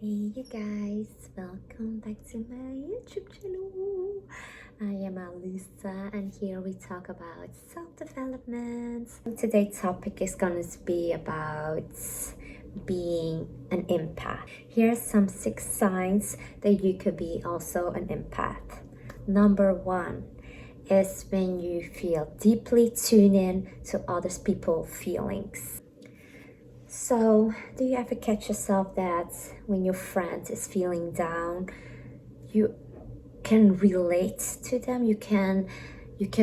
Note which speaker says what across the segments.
Speaker 1: Hey you guys, welcome back to my YouTube channel. I am Alisa and here we talk about self-development. Today's topic is gonna be about being an empath. Here are some 6 signs that you could be also an empath. Number 1 is when you feel deeply tuned in to other people's feelings. So, do you ever catch yourself that when your friend is feeling down, you can relate to them? You can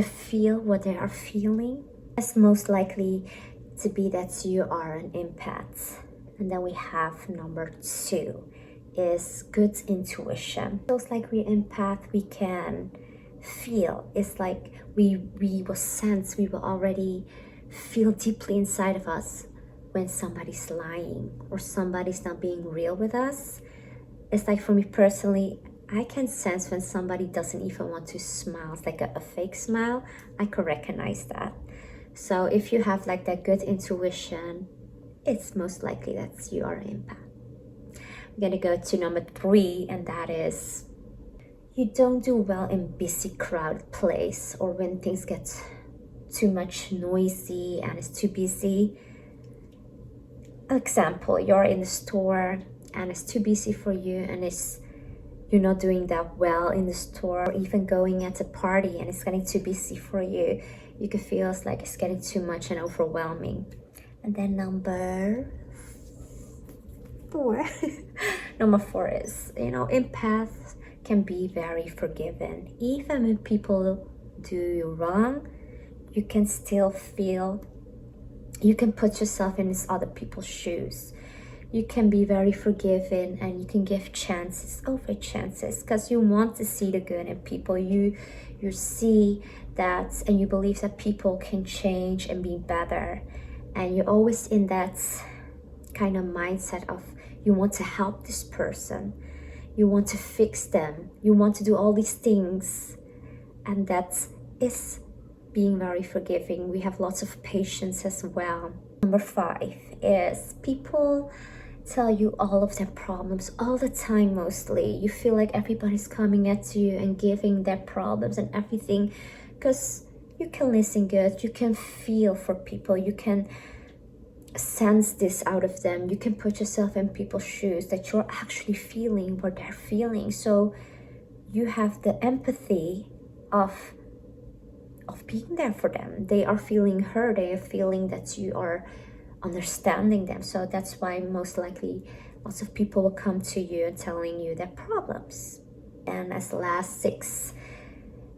Speaker 1: feel what they are feeling? It's most likely to be that you are an empath. And then we have number 2 is good intuition. Feels like we're empath, we can feel. It's like we will sense, we will already feel deeply inside of us when somebody's lying or somebody's not being real with us. It's like, for me personally, I can sense when somebody doesn't even want to smile. It's like a fake smile. I could recognize that. So if you have like that good intuition, it's most likely that you are an empath. We're gonna go to number 3, and that is you don't do well in busy crowded place, or when things get too much noisy and it's too busy. Example, you're in the store and it's too busy for you, and you're not doing that well in the store, or even going at a party and it's getting too busy for you. You can feel it's like it's getting too much and overwhelming. And then number 4 number 4 is, empaths can be very forgiving. Even when people do you wrong, you can still feel, you can put yourself in these other people's shoes. You can be very forgiving and you can give chances over chances because you want to see the good in people. You see that, and you believe that people can change and be better. And you're always in that kind of mindset of you want to help this person. You want to fix them. You want to do all these things. And that is being very forgiving. We have lots of patience as well. Number 5 is people tell you all of their problems all the time. Mostly you feel like everybody's coming at you and giving their problems and everything, because you can listen good, you can feel for people, you can sense this out of them, you can put yourself in people's shoes, that you're actually feeling what they're feeling. So you have the empathy of being there for them. They are feeling hurt, they are feeling that you are understanding them. So that's why most likely lots of people will come to you and telling you their problems. And as last 6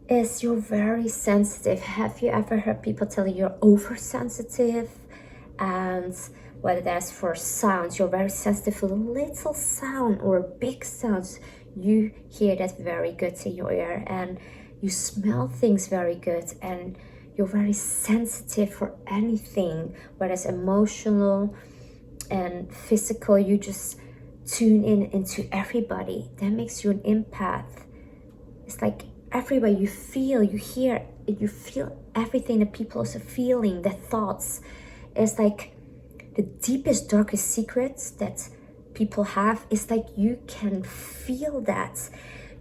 Speaker 1: is you're very sensitive. Have you ever heard people tell you you're oversensitive? And whether that's for sounds, you're very sensitive for a little sound or big sounds, you hear that very good in your ear. And you smell things very good, and you're very sensitive for anything, whether it's emotional and physical. You just tune in into everybody. That makes you an empath. It's like everywhere you feel, you hear, you feel everything that people are feeling, their thoughts. It's like the deepest, darkest secrets that people have. It's like you can feel that.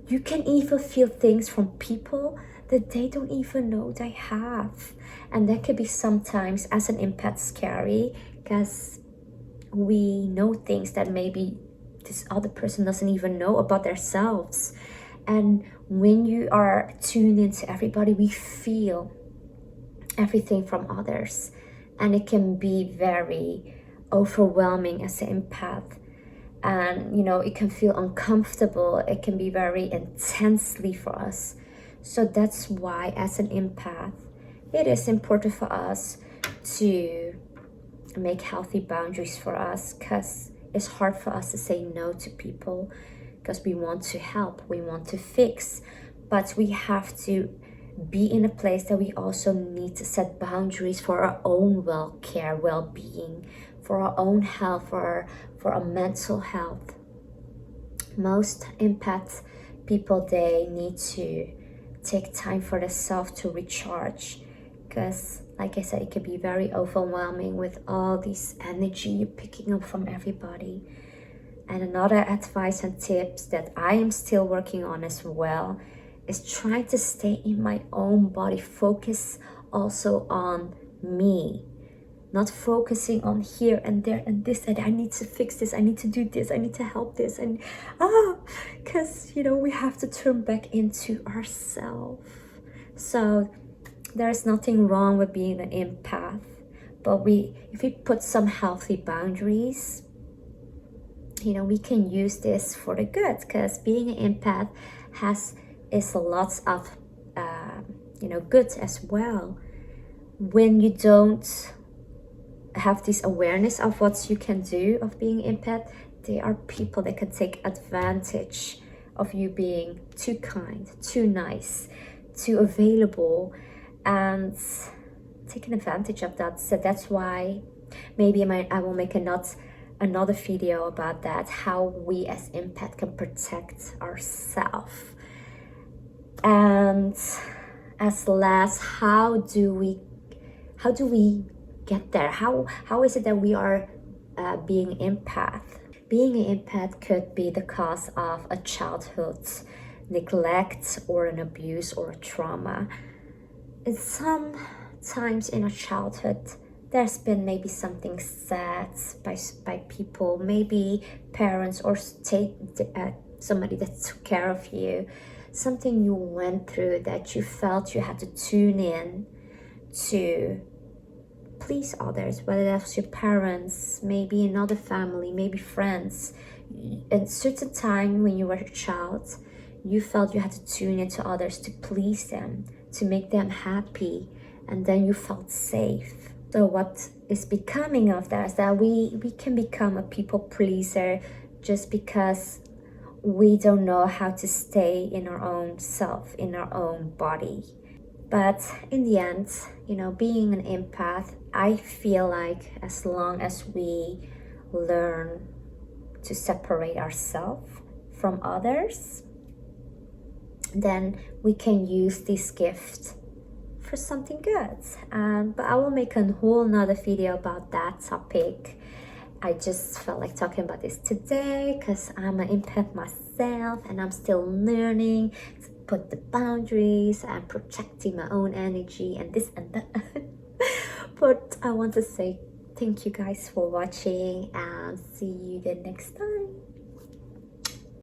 Speaker 1: You can even feel things from people that they don't even know they have. And that could be sometimes, as an empath, scary, because we know things that maybe this other person doesn't even know about themselves. And when you are tuned into everybody, we feel everything from others. And it can be very overwhelming as an empath. And it can feel uncomfortable, it can be very intensely for us. So that's why as an empath it is important for us to make healthy boundaries for us, because it's hard for us to say no to people, because we want to help, we want to fix, but we have to be in a place that we also need to set boundaries for our own well-being, for our own health, for our mental health. Most empath people, they need to take time for themselves to recharge, because like I said, it can be very overwhelming with all this energy you're picking up from everybody. And another advice and tips that I am still working on as well is trying to stay in my own body. Focus also on me, not focusing on here and there and this, and I need to fix this, I need to do this, I need to help this, and because we have to turn back into ourselves. So there's nothing wrong with being an empath, but if we put some healthy boundaries, we can use this for the good, because being an empath is lots of good as well. When you don't have this awareness of what you can do of being empath, there are people that can take advantage of you being too kind, too nice, too available, and taking advantage of that. So that's why maybe I will make another video about that, how we as empath can protect ourselves. And as last, how do we get there? How is it that we are being empath? Being an empath could be the cause of a childhood neglect or an abuse or a trauma. And sometimes in our childhood, there's been maybe something said by people, maybe parents or somebody that took care of you, something you went through that you felt you had to tune in to please others, whether that's your parents, maybe another family, maybe friends. At a certain time when you were a child, you felt you had to tune into others to please them, to make them happy, and then you felt safe. So what is becoming of that is that we can become a people pleaser just because we don't know how to stay in our own self, in our own body. But in the end, being an empath, I feel like as long as we learn to separate ourselves from others, then we can use this gift for something good. But I will make a whole nother video about that topic. I just felt like talking about this today because I'm an empath myself and I'm still learning to put the boundaries and projecting my own energy and this and that. But I want to say thank you guys for watching and see you the next time.